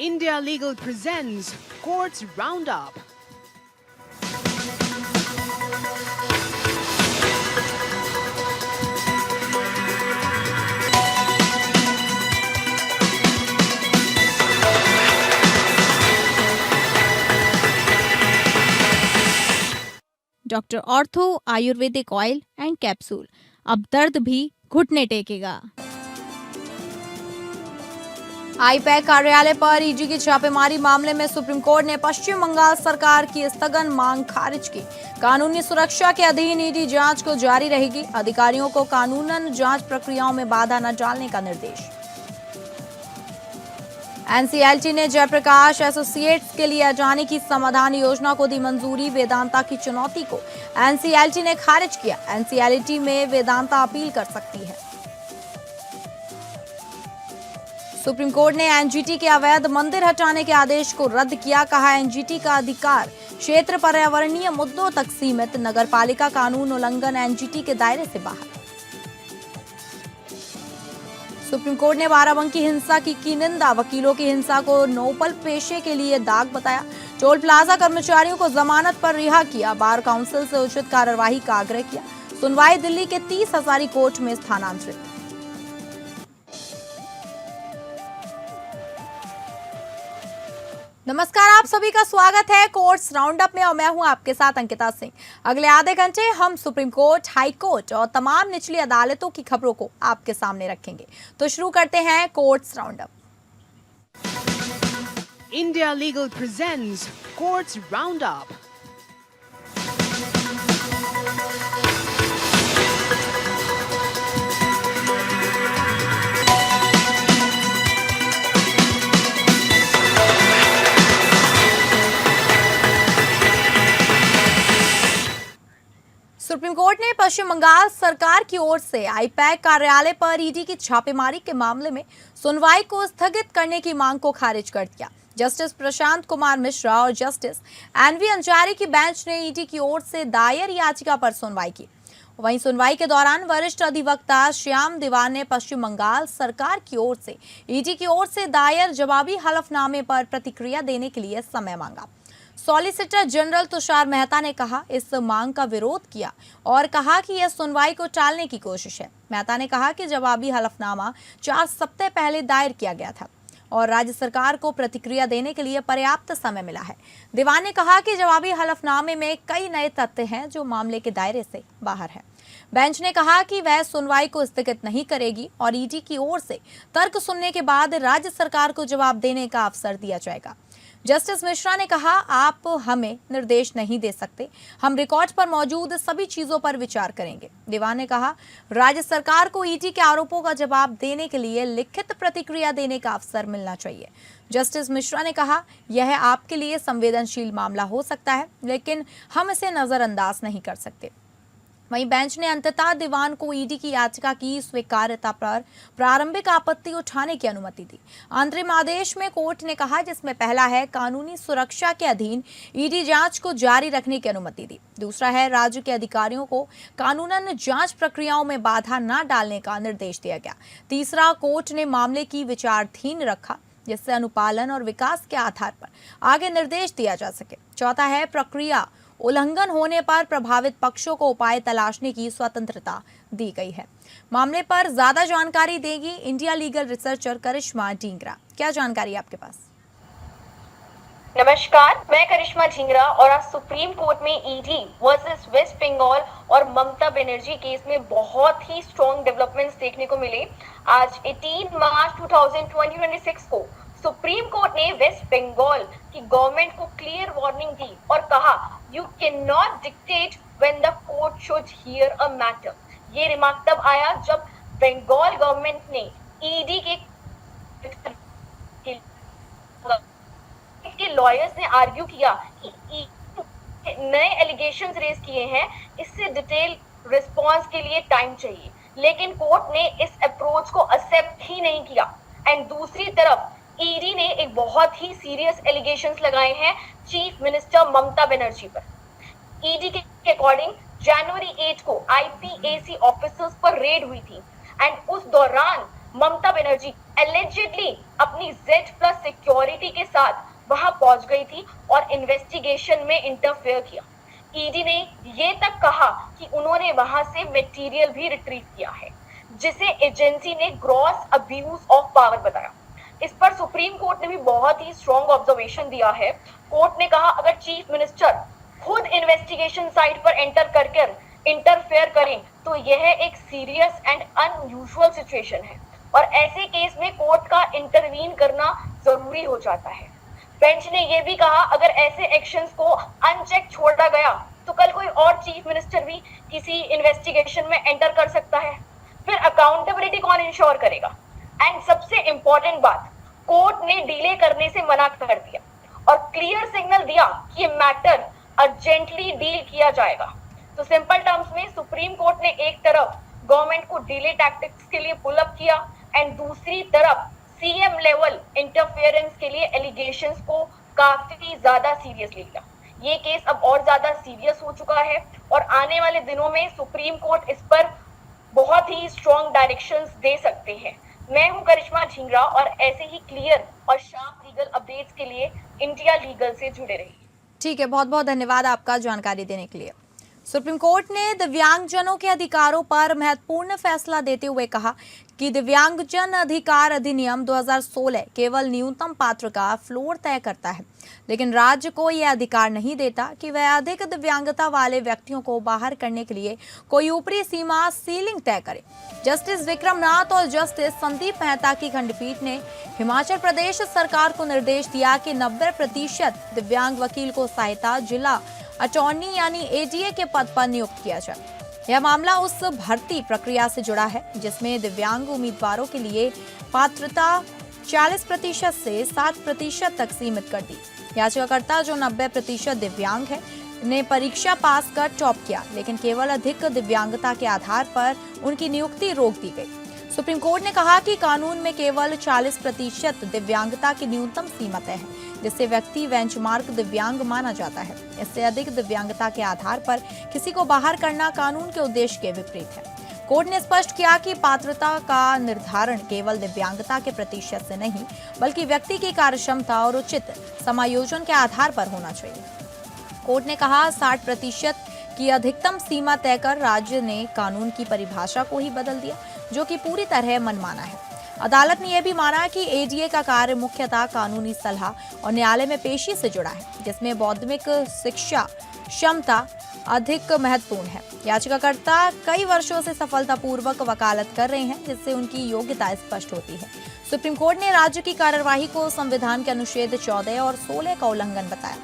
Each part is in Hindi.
India Legal presents Courts Roundup. Doctor ortho Ayurvedic oil and capsule, अब दर्द भी घुटने टेकेगा। आईपैक कार्यालय पर ईडी की छापेमारी मामले में सुप्रीम कोर्ट ने पश्चिम बंगाल सरकार की स्थगन मांग खारिज की। कानूनी सुरक्षा के अधीन ईडी जांच को जारी रहेगी। अधिकारियों को कानूनन जांच प्रक्रियाओं में बाधा न डालने का निर्देश। एनसीएलटी ने जयप्रकाश एसोसिएट्स के लिए जाने की समाधान योजना को दी मंजूरी। वेदांता की चुनौती को एनसीएलटी ने खारिज किया। एनसीएलटी में वेदांता अपील कर सकती है। सुप्रीम कोर्ट ने एनजीटी के अवैध मंदिर हटाने के आदेश को रद्द किया। कहा, एनजीटी का अधिकार क्षेत्र पर्यावरणीय मुद्दों तक सीमित। नगरपालिका कानून उल्लंघन एनजीटी के दायरे से बाहर। सुप्रीम कोर्ट ने बाराबंकी हिंसा की निंदा। वकीलों की हिंसा को नोबल पेशे के लिए दाग बताया। टोल प्लाजा कर्मचारियों को जमानत पर रिहा किया। बार काउंसिल से उचित कार्यवाही का आग्रह किया। सुनवाई दिल्ली के 30 हजारी कोर्ट में स्थानांतरित। नमस्कार, आप सभी का स्वागत है कोर्ट्स राउंडअप में और मैं हूं आपके साथ अंकिता सिंह। अगले आधे घंटे हम सुप्रीम कोर्ट, हाई कोर्ट और तमाम निचली अदालतों की खबरों को आपके सामने रखेंगे। तो शुरू करते हैं courts roundup. India Legal presents Courts Roundup. Supreme court ने पश्चिम बंगाल सरकार की ओर से आईपैक कार्यालय पर ईडी की छापेमारी के मामले में सुनवाई को स्थगित करने की मांग को खारिज कर दिया। जस्टिस प्रशांत कुमार मिश्रा और जस्टिस एनवी अंजारी की बेंच ने ईडी की ओर से दायर याचिका पर सुनवाई की। वहीं सुनवाई के दौरान वरिष्ठ अधिवक्ता श्याम दीवान ने पश्चिम बंगाल सरकार की ओर से ईडी की ओर से दायर जवाबी हलफनामे पर प्रतिक्रिया देने के लिए समय मांगा। सॉलिसिटर जनरल तुषार मेहता ने कहा, इस मांग का विरोध किया और कहा कि यह सुनवाई को टालने की कोशिश है। मेहता ने कहा कि जवाबी हलफनामा 4 सप्ताह पहले दायर किया गया था और राज्य सरकार को प्रतिक्रिया देने के लिए पर्याप्त समय मिला है। दीवान ने कहा कि जवाबी हलफनामे में कई नए तथ्य हैं जो मामले के दायरे से बाहर है। बेंच ने कहा कि वह सुनवाई को स्थगित नहीं करेगी और ईडी की ओर से तर्क सुनने के बाद राज्य सरकार को जवाब देने का अवसर दिया जाएगा। जस्टिस मिश्रा ने कहा, आप हमें निर्देश नहीं दे सकते, हम रिकॉर्ड पर मौजूद सभी चीजों पर विचार करेंगे। दीवान ने कहा, राज्य सरकार को ईडी के आरोपों का जवाब देने के लिए लिखित प्रतिक्रिया देने का अवसर मिलना चाहिए। जस्टिस मिश्रा ने कहा, यह आपके लिए संवेदनशील मामला हो सकता है, लेकिन हम इसे नजरअंदाज नहीं कर सकते। वहीं बेंच ने अंततः दीवान को ईडी की याचिका की स्वीकार्यता पर प्रारंभिक आपत्ति उठाने की अनुमति दी। अंतरिम आदेश में कोर्ट ने कहा, जिसमें पहला है कानूनी सुरक्षा के अधीन ईडी जांच को जारी रखने की अनुमति दी। दूसरा है राज्य के अधिकारियों को कानूनन जांच प्रक्रियाओं में बाधा न डालने का निर्देश दिया गया। तीसरा, कोर्ट ने मामले की विचाराधीन रखा जिससे अनुपालन और विकास के आधार पर आगे निर्देश दिया जा सके। चौथा है प्रक्रिया उल्लंघन होने पर प्रभावित पक्षों को उपाय तलाशने की स्वतंत्रता दी गई है। मामले पर ज्यादा जानकारी देगी इंडिया लीगल रिसर्चर करिश्मा ढींगरा। क्या जानकारी आपके पास? नमस्कार, मैं करिश्मा ढींगरा और आज सुप्रीम कोर्ट में ईडी वर्सेस वेस्ट बंगाल और ममता बनर्जी केस में बहुत ही स्ट्रॉन्ग डेवलपमेंट्स देखने को मिले। आज 18 मार्च 2026 को सुप्रीम कोर्ट ने वेस्ट बंगाल की गवर्नमेंट को क्लियर वार्निंग दी और कहा, you can not dictate when the court should hear a matter. ये रिमार्क तब आया जब बंगाल गवर्नमेंट ने ईडी के लॉयर्स ने आर्ग्यू किया कि नए एलिगेशंस रेज किए हैं, इससे डिटेल रिस्पांस के लिए टाइम चाहिए, लेकिन कोर्ट ने इस अप्रोच को एक्सेप्ट ही नहीं किया। एंड दूसरी तरफ ईडी ने एक बहुत ही सीरियस एलिगेशंस लगाए हैं चीफ मिनिस्टर ममता बनर्जी पर। ईडी के अकॉर्डिंग जनवरी 8 को आईपीएसी ऑफिसर्स पर रेड हुई थी एंड उस दौरान ममता बनर्जी एलिजिडली अपनी Z+ सिक्योरिटी के साथ वहां पहुंच गई थी और इन्वेस्टिगेशन में इंटरफेयर किया। ईडी ने ये तक कहा कि उन्होंने वहां से मटेरियल भी रिट्रीव किया है, जिसे एजेंसी ने ग्रॉस अब्यूज ऑफ पावर बताया। इस पर सुप्रीम कोर्ट ने भी बहुत ही स्ट्रॉन्ग ऑब्जर्वेशन दिया है। कोर्ट ने कहा अगर चीफ मिनिस्टर खुद इन्वेस्टिगेशन साइट पर एंटर कर इंटरफेयर करें तो यह एक सीरियस एंड अनयूजुअल सिचुएशन है और ऐसे केस में कोर्ट का इंटरवीन करना जरूरी हो जाता है। बेंच ने यह भी कहा अगर ऐसे एक्शंस को अनचेक छोड़ा गया तो कल कोई और चीफ मिनिस्टर भी किसी इन्वेस्टिगेशन में एंटर कर सकता है। फिर अकाउंटेबिलिटी कौन इंश्योर करेगा? एंड सबसे इंपॉर्टेंट बात, कोर्ट ने डिले करने से मना कर दिया और क्लियर सिग्नल दिया कि मैटर अर्जेंटली डील किया जाएगा। तो सिंपल टर्म्स में सुप्रीम कोर्ट ने एक तरफ गवर्नमेंट को डिले टैक्टिक्स के लिए पुल अप किया एंड दूसरी तरफ सीएम लेवल इंटरफेरेंस के लिए एलिगेशंस को काफी ज्यादा सीरियसली लिया। ये केस अब और ज्यादा सीरियस हो चुका है और आने वाले दिनों में सुप्रीम कोर्ट इस पर बहुत ही स्ट्रॉन्ग डायरेक्शंस दे सकते हैं। मैं हूं करिश्मा ढींगरा और ऐसे ही क्लियर और शार्प लीगल अपडेट्स के लिए इंडिया लीगल से जुड़े रहिए। ठीक है, बहुत बहुत धन्यवाद आपका जानकारी देने के लिए। सुप्रीम कोर्ट ने दिव्यांगजनों के अधिकारों पर महत्वपूर्ण फैसला देते हुए कहा कि दिव्यांगजन अधिकार अधिनियम 2016 केवल न्यूनतम पात्र का फ्लोर तय करता है, लेकिन राज्य को यह अधिकार नहीं देता कि वह अधिक दिव्यांगता वाले व्यक्तियों को बाहर करने के लिए कोई ऊपरी सीमा सीलिंग तय करे। जस्टिस विक्रम नाथ और जस्टिस संदीप मेहता की खंडपीठ ने हिमाचल प्रदेश सरकार को निर्देश दिया कि 90% दिव्यांग वकील को सहायता जिला अटॉर्नी यानी एडीए के पद पर नियुक्त किया जाए। यह मामला उस भर्ती प्रक्रिया से जुड़ा है जिसमें दिव्यांग उम्मीदवारों के लिए पात्रता 40% से 60% तक सीमित कर दी। याचिकाकर्ता जो 90% दिव्यांग है ने परीक्षा पास कर टॉप किया, लेकिन केवल अधिक दिव्यांगता के आधार पर उनकी नियुक्ति रोक दी गई। सुप्रीम कोर्ट ने कहा कि कानून में केवल 40% दिव्यांगता की न्यूनतम सीमा तय है, जिससे व्यक्ति बेंचमार्क दिव्यांग माना जाता है। इससे अधिक दिव्यांगता के आधार पर किसी को बाहर करना कानून के उद्देश्य के विपरीत है। कोर्ट ने स्पष्ट किया कि पात्रता का निर्धारण केवल दिव्यांगता के प्रतिशत से नहीं, बल्कि व्यक्ति की कार्यक्षमता और उचित समायोजन के आधार पर होना चाहिए। कोर्ट ने कहा 60% की अधिकतम सीमा तय कर राज्य ने कानून की परिभाषा को ही बदल दिया, जो कि पूरी तरह मनमाना है। अदालत ने यह भी माना कि एडीए का कार्य मुख्यतः कानूनी सलाह और न्यायालय में पेशी से जुड़ा है, जिसमें बौद्धिक शिक्षा क्षमता अधिक महत्वपूर्ण है। याचिकाकर्ता कई वर्षों से सफलतापूर्वक वकालत कर रहे हैं, जिससे उनकी योग्यता स्पष्ट होती है। सुप्रीम कोर्ट ने राज्य की कार्यवाही को संविधान के अनुच्छेद 14 और 16 का उल्लंघन बताया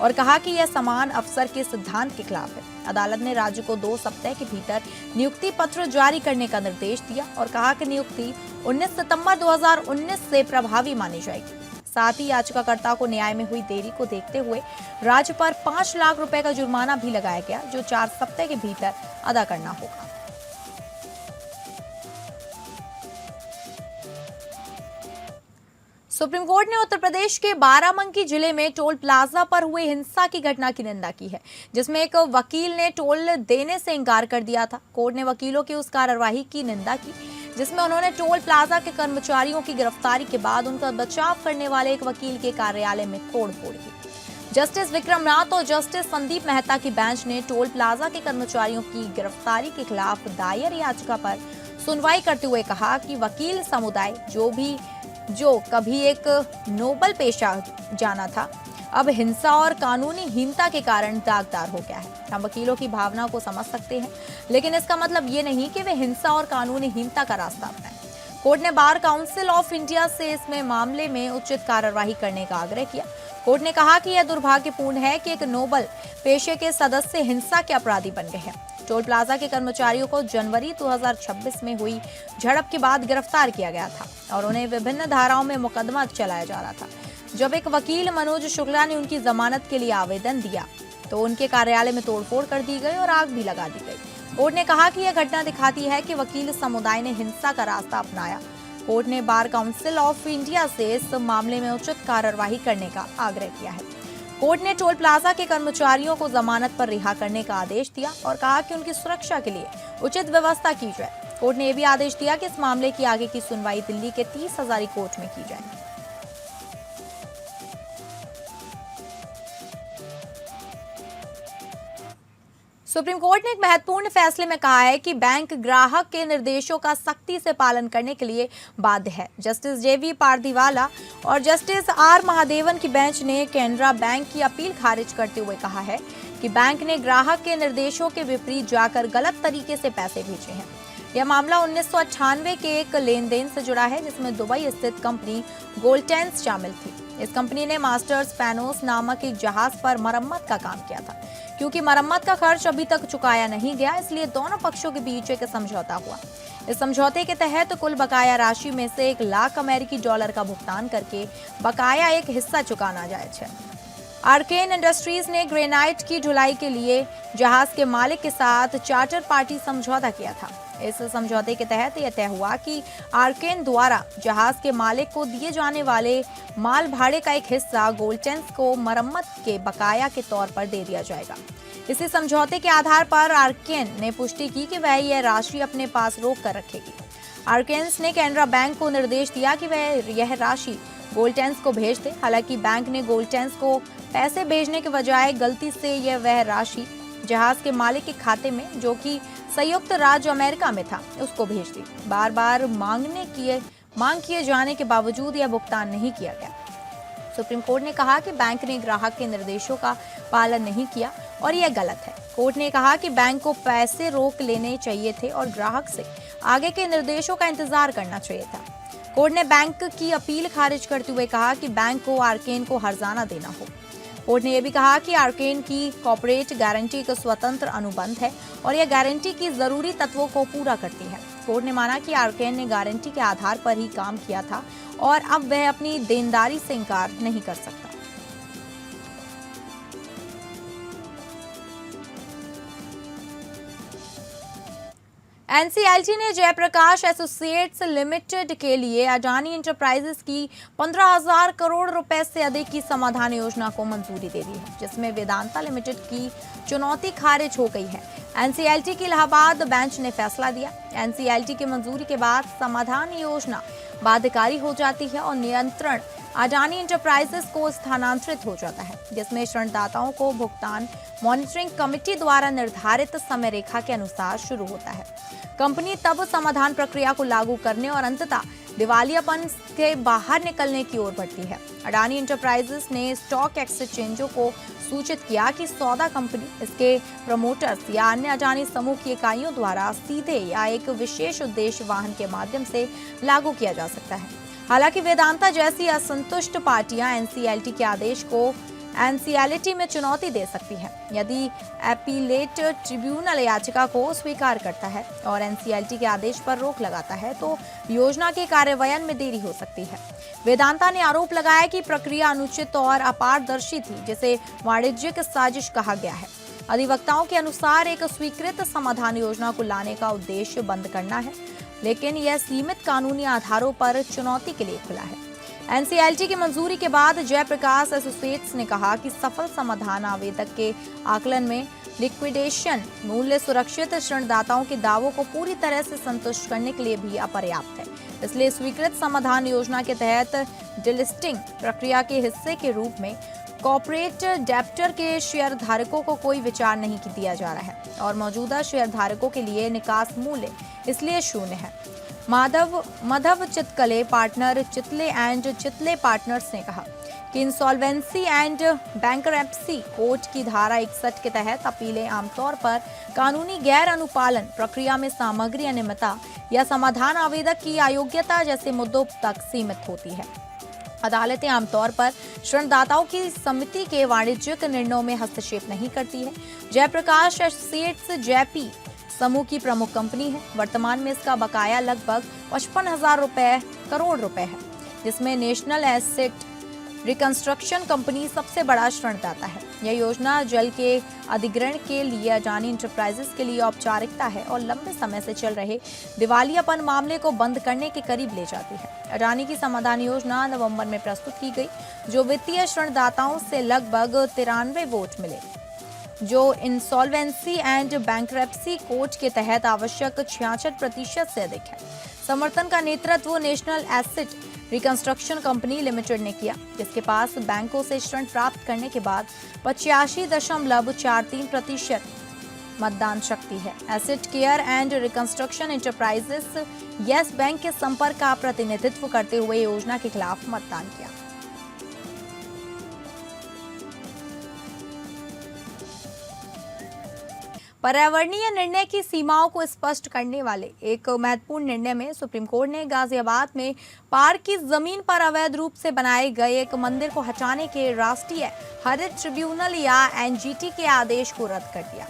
और कहा कि यह समान अवसर के सिद्धांत के खिलाफ है। अदालत ने राज्य को 2 सप्ताह के भीतर नियुक्ति पत्र जारी करने का निर्देश दिया और कहा कि नियुक्ति 19 सितंबर 2019 से प्रभावी मानी जाएगी। साथ ही याचिकाकर्ता को न्याय में हुई देरी को देखते हुए राज्य पर 5 लाख रुपए का जुर्माना भी लगाया गया, जो 4 सप्ताह के भीतर अदा करना होगा। सुप्रीम कोर्ट ने उत्तर प्रदेश के बाराबंकी जिले में टोल प्लाजा पर हुए हिंसा की घटना की निंदा की है, जिसमें एक वकील ने टोल देने से इनकार कर दिया था। कोर्ट ने वकीलों की उस कार्यवाही की निंदा की जिसमें उन्होंने टोल प्लाजा के कर्मचारियों की गिरफ्तारी के बाद उनका बचाव करने वाले एक वकील के कार्यालय में तोड़फोड़ की। जस्टिस विक्रम नाथ और जस्टिस संदीप मेहता की बेंच ने टोल प्लाजा के कर्मचारियों की गिरफ्तारी के खिलाफ दायर याचिका पर सुनवाई करते हुए कहा कि वकील समुदाय जो कभी एक नोबल पेशा जाना था, अब हिंसा और कानूनीहीनता के कारण दागदार हो गया है। हम वकीलों की भावना को समझ सकते हैं, लेकिन इसका मतलब ये नहीं कि वे हिंसा और कानूनीहीनता का रास्ता अपनाएं। कोर्ट ने बार काउंसिल ऑफ इंडिया से इसमें मामले में उचित कार्यवाही करने का आग्रह किया। कोर्ट ने कहा कि यह दुर्भाग्यपूर्ण है कि एक नोबल पेशे के सदस्य हिंसा के अपराधी बन गए हैं। टोल प्लाजा के कर्मचारियों को जनवरी 2026 में हुई झड़प के बाद गिरफ्तार किया गया था और उन्हें विभिन्न धाराओं में मुकदमा चलाया जा रहा था। जब एक वकील मनोज शुक्ला ने उनकी जमानत के लिए आवेदन दिया तो उनके कार्यालय में तोड़फोड़ कर दी गई और आग भी लगा दी गई। कोर्ट ने कहा कि यह घटना दिखाती है कि वकील समुदाय ने हिंसा का रास्ता अपनाया। कोर्ट ने बार काउंसिल ऑफ इंडिया से इस मामले में उचित कार्यवाही करने का आग्रह किया है। कोर्ट ने टोल प्लाजा के कर्मचारियों को जमानत पर रिहा करने का आदेश दिया और कहा कि उनकी सुरक्षा के लिए उचित व्यवस्था की जाए। कोर्ट ने यह भी आदेश दिया कि इस मामले की आगे की सुनवाई दिल्ली के 30 हजारी कोर्ट में की जाएगी। सुप्रीम कोर्ट ने एक महत्वपूर्ण फैसले में कहा है कि बैंक ग्राहक के निर्देशों का सख्ती से पालन करने के लिए बाध्य है। जस्टिस जेवी पारदीवाला और जस्टिस आर महादेवन की बेंच ने कैनरा बैंक की अपील खारिज करते हुए कहा है कि बैंक ने ग्राहक के निर्देशों के विपरीत जाकर गलत तरीके से पैसे भेजे हैं। यह मामला 1998 के एक लेन देन से जुड़ा है जिसमें दुबई स्थित कंपनी गोल्टेंस शामिल थी। इस कंपनी ने मास्टर्स पैनोस नामक एक जहाज पर मरम्मत का काम किया था। क्योंकि मरम्मत का खर्च अभी तक चुकाया नहीं गया, इसलिए दोनों पक्षों के बीच एक समझौता हुआ। इस समझौते के तहत कुल बकाया राशि में से $1 लाख अमेरिकी डॉलर का भुगतान करके बकाया एक हिस्सा चुकाना जायज है। आर्केन इंडस्ट्रीज ने ग्रेनाइट की ढुलाई के लिए जहाज के मालिक के साथ चार्टर पार्टी समझौता किया था। इस समझौते के तहत यह तय हुआ कि आर्केन द्वारा जहाज के मालिक को दिए जाने वाले माल भाड़े का एक हिस्सा गोल्टेंस को मरम्मत के बकाया के तौर पर दे दिया जाएगा। इसी समझौते के आधार पर आर्केन ने पुष्टि की कि वह यह राशि अपने पास रोक कर रखेगी। आर्केन्स ने कैनरा बैंक को निर्देश दिया कि वह यह राशि गोल्टेंस को भेज दे। हालांकि बैंक ने गोल्टेंस को पैसे भेजने के बजाय गलती से वह राशि जहाज के मालिक के खाते में, जो कि संयुक्त राज्य अमेरिका में था, उसको भेज दी। बार बार मांग किए जाने के बावजूद यह भुगतान नहीं किया गया। सुप्रीम कोर्ट ने कहा कि बैंक ने ग्राहक के निर्देशों का पालन नहीं किया और यह गलत है। कोर्ट ने कहा कि बैंक को पैसे रोक लेने चाहिए थे और ग्राहक से आगे के निर्देशों का इंतजार करना चाहिए था। कोर्ट ने बैंक की अपील खारिज करते हुए कहा कि बैंक को आर्केन को हर्जाना देना हो। कोर्ट ने यह भी कहा कि आर्केन की कॉर्पोरेट गारंटी एक स्वतंत्र अनुबंध है और यह गारंटी की जरूरी तत्वों को पूरा करती है। कोर्ट ने माना कि आर्केन ने गारंटी के आधार पर ही काम किया था और अब वह अपनी देनदारी से इनकार नहीं कर सकता। एनसीएलटी ने जयप्रकाश एसोसिएट्स लिमिटेड के लिए अडानी इंटरप्राइजेस की 15,000 करोड़ रुपए से अधिक की समाधान योजना को मंजूरी दे दी है, जिसमें वेदांता लिमिटेड की चुनौती खारिज हो गई है। एनसीएलटी की इलाहाबाद बेंच ने फैसला दिया। एनसीएलटी की मंजूरी के बाद समाधान योजना बाध्यकारी हो जाती है और नियंत्रण अडानी इंटरप्राइजेस को स्थानांतरित हो जाता है, जिसमें ऋणदाताओं को भुगतान मॉनिटरिंग कमेटी द्वारा निर्धारित समय रेखा के अनुसार शुरू होता है। कंपनी तब समाधान प्रक्रिया को लागू करने और अंततः दिवालियापन से बाहर निकलने की ओर बढ़ती है। अडानी इंटरप्राइजेस ने स्टॉक एक्सचेंजों को सूचित किया कि सौदा कंपनी, इसके प्रमोटर्स या अन्य अडानी समूह की इकाइयों द्वारा सीधे या एक विशेष उद्देश्य वाहन के माध्यम से लागू किया जा सकता है। हालांकि वेदांता जैसी असंतुष्ट पार्टियां एनसीएलटी के आदेश को एनसीएलटी में चुनौती दे सकती है। यदि एपीलेट ट्रिब्यूनल याचिका को स्वीकार करता है और एनसीएलटी के आदेश पर रोक लगाता है तो योजना के कार्यान्वयन में देरी हो सकती है। वेदांता ने आरोप लगाया कि प्रक्रिया अनुचित और अपारदर्शी थी, जिसे वाणिज्यिक साजिश कहा गया है। अधिवक्ताओं के अनुसार एक स्वीकृत समाधान योजना को लाने का उद्देश्य बंद करना है, लेकिन यह सीमित कानूनी आधारों पर चुनौती के लिए खुला है। एनसीएलटी की मंजूरी के बाद जयप्रकाश एसोसिएट्स ने कहा कि सफल समाधान आवेदक के आकलन में लिक्विडेशन मूल्य सुरक्षित ऋणदाताओं के दावों को पूरी तरह से संतुष्ट करने के लिए भी अपर्याप्त है। इसलिए स्वीकृत समाधान योजना के तहत डिलिस्टिंग प्रक्रिया के हिस्से के रूप में कॉर्पोरेट डेप्टर के शेयर धारकों को कोई विचार नहीं दिया जा रहा है और मौजूदा शेयर धारकों के लिए निकास मूल्य इसलिए शून्य है। माधव चितकले पार्टनर चितले पार्टनर्स ने कहा कि इंसॉल्वेंसी एंड बैंकरप्सी कोड की धारा 61 के तहत अपीलें आमतौर पर कानूनी गैर अनुपालन, प्रक्रिया में सामग्री अनियमितता या समाधान आवेदक की अयोग्यता जैसे मुद्दों तक सीमित होती है। अदालतें आमतौर पर ऋणदाताओं की समिति के वाणिज्यिक निर्णयों में हस्तक्षेप नहीं करती है। जयप्रकाश एसोसिएट्स जैपी समूह की प्रमुख कंपनी है। वर्तमान में इसका बकाया लगभग 55,000 करोड़ रुपए है, जिसमें नेशनल एसेट रिकंस्ट्रक्शन कंपनी सबसे बड़ा ऋणदाता है। यह योजना जल के अधिग्रहण के लिए अडानी इंटरप्राइजेस के लिए औपचारिकता है और लंबे समय से चल रहे दिवालियापन मामले को बंद करने के करीब ले जाती है। अडानी की समाधान योजना नवंबर में प्रस्तुत की गई, जो वित्तीय ऋणदाताओं से लगभग 93 वोट मिले। जो इंसॉल्वेंसी एंड बैंक्रप्सी कोड के तहत आवश्यक 66% से अधिक है। समर्थन का नेतृत्व national asset reconstruction company limited ने किया, जिसके पास बैंकों से ऋण प्राप्त करने के बाद 85.43% मतदान शक्ति है। Asset care and reconstruction enterprises yes bank के संपर्क का प्रतिनिधित्व करते हुए योजना के खिलाफ मतदान किया। पर्यावरणीय निर्णय की सीमाओं को स्पष्ट करने वाले एक महत्वपूर्ण निर्णय में सुप्रीम कोर्ट ने गाजियाबाद में पार्क की जमीन पर अवैध रूप से बनाए गए एक मंदिर को हटाने के राष्ट्रीय हरित ट्रिब्यूनल या एनजीटी के आदेश को रद्द कर दिया।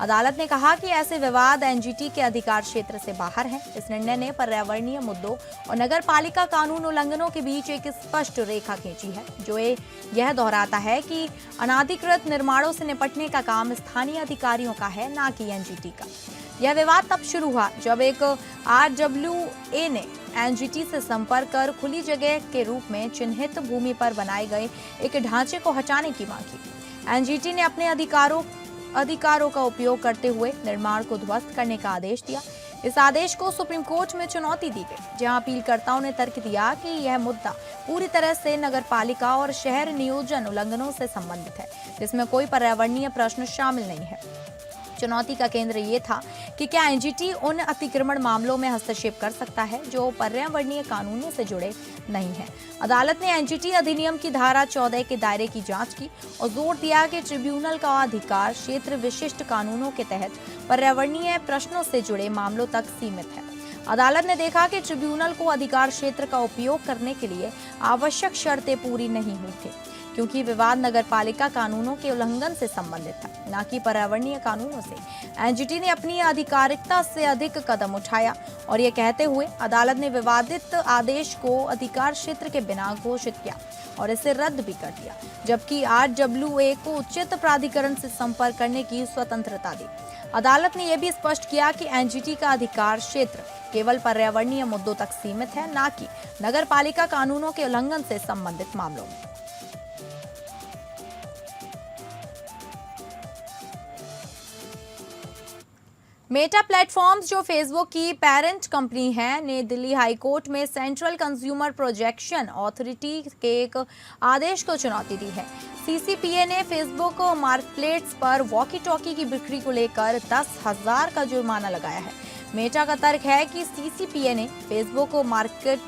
अदालत ने कहा कि ऐसे विवाद एनजीटी के अधिकार क्षेत्र से बाहर हैं। इस निर्णय ने पर्यावरणीय मुद्दों और नगर पालिका कानून उल्लंघनों के बीच एक स्पष्ट रेखा खींची है, जो यह दोहराता है कि अनाधिकृत निर्माणों से निपटने का काम स्थानीय अधिकारियों का है, न कि एनजीटी का। यह विवाद तब शुरू हुआ जब एक आरडब्ल्यूए ने एनजीटी से संपर्क कर खुली जगह के रूप में चिन्हित भूमि पर बनाए गए एक ढांचे को हटाने की मांग की। एनजीटी ने अपने अधिकारों का उपयोग करते हुए निर्माण को ध्वस्त करने का आदेश दिया। इस आदेश को सुप्रीम कोर्ट में चुनौती दी गई, जहां अपीलकर्ताओं ने तर्क दिया कि यह मुद्दा पूरी तरह से नगरपालिका और शहर नियोजन उल्लंघनों से संबंधित है, जिसमें कोई पर्यावरणीय प्रश्न शामिल नहीं है। चुनौती का केंद्र ये था कि क्या एनजीटी उन अतिक्रमण मामलों में हस्तक्षेप कर सकता है जो पर्यावरणीय कानूनों से जुड़े नहीं हैं। अदालत ने एनजीटी अधिनियम की धारा 14 के दायरे की जांच की और जोर दिया कि ट्रिब्यूनल का अधिकार क्षेत्र विशिष्ट कानूनों के तहत पर्यावरणीय प्रश्नों से जुड़े मामलों तक सीमित है। अदालत ने देखा कि ट्रिब्यूनल को अधिकार क्षेत्र का उपयोग करने के लिए आवश्यक शर्तें पूरी नहीं हुई थी, क्योंकि विवाद नगरपालिका कानूनों के उल्लंघन से संबंधित था, न कि पर्यावरणीय कानूनों से। एनजीटी ने अपनी आधिकारिकता से अधिक कदम उठाया और ये कहते हुए अदालत ने विवादित आदेश को अधिकार क्षेत्र के बिना घोषित किया और इसे रद्द भी कर दिया, जबकि आरडब्ल्यूए को उचित प्राधिकरण से संपर्क करने की स्वतंत्रता दी। अदालत ने यह भी स्पष्ट किया कि एनजीटी का अधिकार क्षेत्र केवल पर्यावरणीय मुद्दों तक सीमित है, न कि नगरपालिका कानूनों के उल्लंघन से संबंधित मामलों में। मेटा प्लेटफॉर्म्स, जो फेसबुक की पेरेंट कंपनी है, ने दिल्ली हाई कोर्ट में सेंट्रल कंज्यूमर प्रोटेक्शन अथॉरिटी के एक आदेश को चुनौती दी है। सीसीपीए ने फेसबुक मार्केटप्लेस पर वॉकी टॉकी की बिक्री को लेकर 10,000 का जुर्माना लगाया है। मेटा का तर्क है कि सीसीपीए ने फेसबुक मार्केट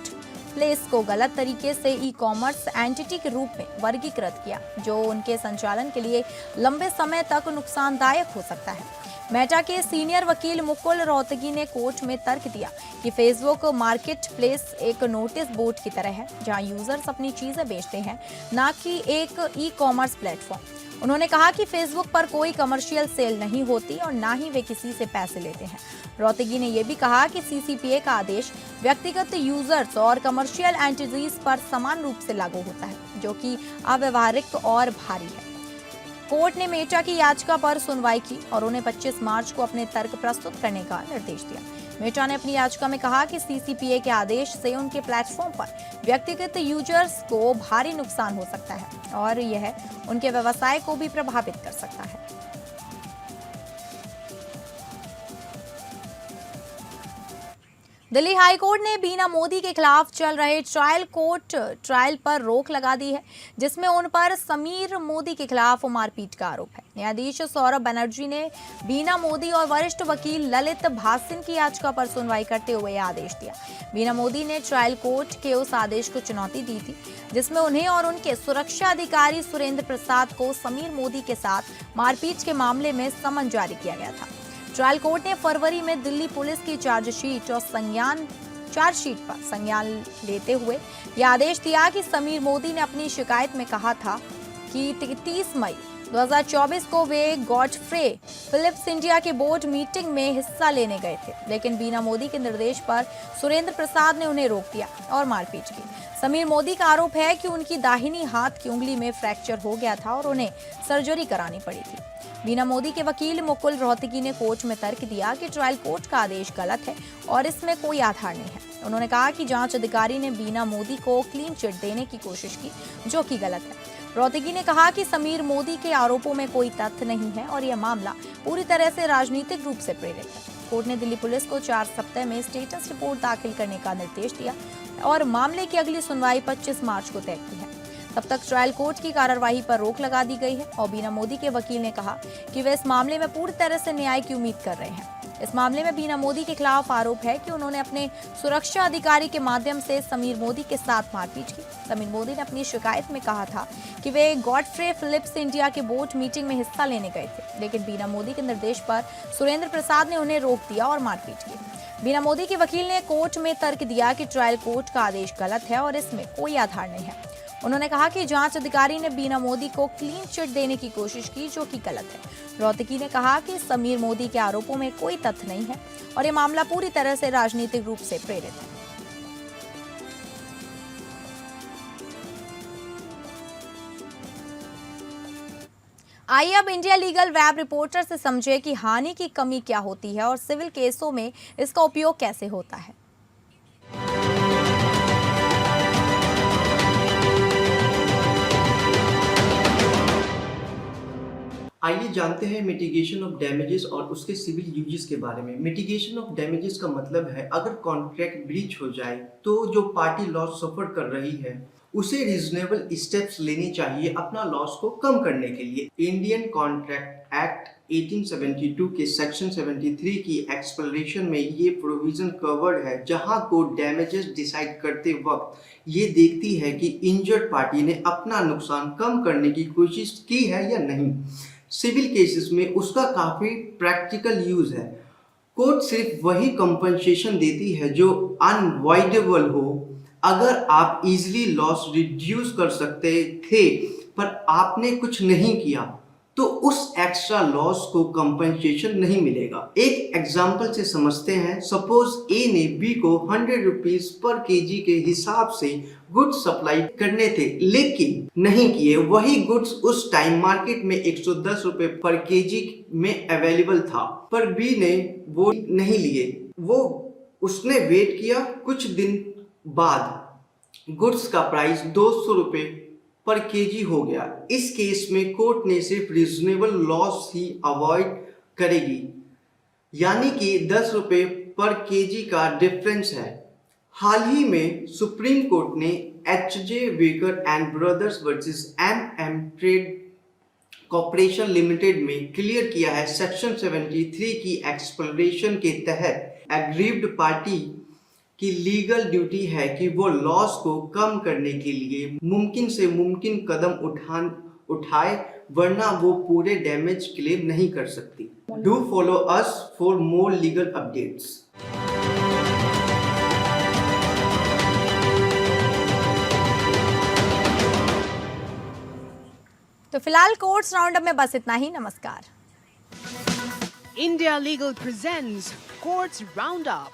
प्लेस को गलत तरीके से ई कॉमर्स एंटिटी के रूप में वर्गीकृत किया, जो उनके संचालन के लिए लंबे समय तक नुकसानदायक हो सकता है। मेटा के सीनियर वकील मुकुल रोहतगी ने कोर्ट में तर्क दिया कि फेसबुक मार्केट प्लेस एक नोटिस बोर्ड की तरह है, जहां यूजर्स अपनी चीजें बेचते हैं, न कि एक ई कॉमर्स प्लेटफॉर्म। उन्होंने कहा कि फेसबुक पर कोई कमर्शियल सेल नहीं होती और ना ही वे किसी से पैसे लेते हैं। रोहतगी ने यह भी कहा कि सीसीपीए का आदेश व्यक्तिगत यूजर्स और कमर्शियल एंटिटीज पर समान रूप से लागू होता है, जो कि अव्यवहारिक और भारी है। कोर्ट ने मेटा की याचिका पर सुनवाई की और उन्हें 25 मार्च को अपने तर्क प्रस्तुत करने का निर्देश दिया। मेटा ने अपनी याचिका में कहा कि सीसीपीए के आदेश से उनके प्लेटफॉर्म पर व्यक्तिगत यूजर्स को भारी नुकसान हो सकता है और यह उनके व्यवसाय को भी प्रभावित कर सकता है। दिल्ली हाई कोर्ट ने बीना मोदी के खिलाफ चल रहे ट्रायल पर रोक लगा दी है, जिसमें उन पर समीर मोदी के खिलाफ मारपीट का आरोप है। न्यायाधीश सौरभ बनर्जी ने बीना मोदी और वरिष्ठ वकील ललित भासिन की याचिका पर सुनवाई करते हुए आदेश दिया। बीना मोदी ने ट्रायल कोर्ट के उस आदेश को चुनौती दी थी, जिसमें उन्हें और उनके सुरक्षा अधिकारी सुरेंद्र प्रसाद को समीर मोदी के साथ मारपीट के मामले में समन जारी किया गया था। ट्रायल कोर्ट ने फरवरी में दिल्ली पुलिस की चार्जशीट पर संज्ञान लेते हुए यह आदेश दिया कि समीर मोदी ने अपनी शिकायत में कहा था कि 30 मई 2024 को वे गॉडफ्रे फिलिप्स इंडिया के बोर्ड मीटिंग में हिस्सा लेने गए थे, लेकिन बीना मोदी के निर्देश पर सुरेंद्र प्रसाद ने उन्हें रोक दिया और मारपीट की। समीर मोदी का आरोप है कि उनकी दाहिनी हाथ की उंगली में फ्रैक्चर हो गया था और उन्हें सर्जरी करानी पड़ी थी। बीना मोदी के वकील मुकुल रोहतगी ने कोर्ट में तर्क दिया कि ट्रायल कोर्ट का आदेश गलत है और इसमें कोई आधार नहीं है। उन्होंने कहा कि जांच अधिकारी ने बीना मोदी को क्लीन चिट देने की कोशिश की, जो कि गलत है। रोहतगी ने कहा कि समीर मोदी के आरोपों में कोई तथ्य नहीं है और यह मामला पूरी तरह से राजनीतिक रूप से प्रेरित है। कोर्ट ने दिल्ली पुलिस को 4 सप्ताह में स्टेटस रिपोर्ट दाखिल करने का निर्देश दिया और मामले की अगली सुनवाई 25 मार्च को तय की है। तब तक ट्रायल कोर्ट की कार्यवाही पर रोक लगा दी गई है और बीना मोदी के वकील ने कहा कि वे इस मामले में पूरी तरह से न्याय की उम्मीद कर रहे हैं। इस मामले में बीना मोदी के खिलाफ आरोप है कि उन्होंने अपने सुरक्षा अधिकारी के माध्यम से समीर मोदी के साथ मारपीट की। समीर मोदी ने अपनी शिकायत में कहा था कि वे गॉडफ्रे फिलिप्स इंडिया के बोर्ड मीटिंग में हिस्सा लेने गए थे, लेकिन बीना मोदी के निर्देश पर सुरेंद्र प्रसाद ने उन्हें रोक दिया और मारपीट की। बीना मोदी के वकील ने कोर्ट में तर्क दिया कि ट्रायल कोर्ट का आदेश गलत है और इसमें कोई आधार नहीं है। उन्होंने कहा कि जांच अधिकारी ने बीना मोदी को क्लीन चिट देने की कोशिश की, जो कि गलत है। रोहतगी ने कहा कि समीर मोदी के आरोपों में कोई तथ्य नहीं है और यह मामला पूरी तरह से राजनीतिक रूप से प्रेरित है। आइए अब इंडिया लीगल वेब रिपोर्टर से समझे कि हानि की कमी क्या होती है और सिविल केसों में इसका उपयोग कैसे होता है। आइए जानते हैं मिटिगेशन ऑफ डैमेजेस और उसके सिविल यूजेस के बारे में। मिटिगेशन ऑफ डैमेजेस का मतलब है अगर कॉन्ट्रैक्ट ब्रीच हो जाए तो जो पार्टी लॉस सफर कर रही है उसे रीजनेबल स्टेप्स लेने चाहिए अपना लॉस को कम करने के लिए। इंडियन कॉन्ट्रैक्ट एक्ट 1872 के सेक्शन 73 की एक्सप्लेनेशन में ये प्रोविजन कवर्ड है, जहां कोर्ट डैमेजेस डिसाइड करते वक्त ये देखती है कि इंजर्ड पार्टी ने अपना नुकसान कम करने की कोशिश की है या नहीं। सिविल केसेस में उसका काफी प्रैक्टिकल यूज है। कोर्ट सिर्फ वही कंपनसेशन देती है जो अनवॉइडेबल हो। अगर आप इजीली लॉस रिड्यूस कर सकते थे पर आपने कुछ नहीं किया तो उस एक्स्ट्रा लॉस को कंपनसेशन नहीं मिलेगा। एक एग्जांपल से समझते हैं। सपोज ए ने बी को 100 रुपीज पर केजी के हिसाब से गुड्स सप्लाई करने थे लेकिन नहीं किए। वही गुड्स उस टाइम मार्केट में 110 रुपए पर केजी में अवेलेबल था, पर बी ने वो नहीं लिए। उसने वेट किया। कुछ दिन बाद गुड्स का प्राइस 200 रुपए पर केजी हो गया। इस केस में कोर्ट ने सिर्फ रीजनेबल लॉस ही अवॉइड करेगी, यानी कि 10 रुपए पर केजी का डिफरेंस है। हाल ही में सुप्रीम कोर्ट ने HJ baker and brothers versus MM trade corporation limited में क्लियर किया है सेक्शन 73 की एक्सप्लेनेशन के तहत एग्रीव्ड पार्टी की लीगल ड्यूटी है कि वो लॉस को कम करने के लिए मुमकिन से मुमकिन कदम उठाए, वरना वो पूरे डैमेज क्लेम नहीं कर सकती। Do follow us for more legal updates. तो फिलहाल कोर्ट्स राउंडअप में बस इतना ही। नमस्कार। India Legal presents Courts Roundup.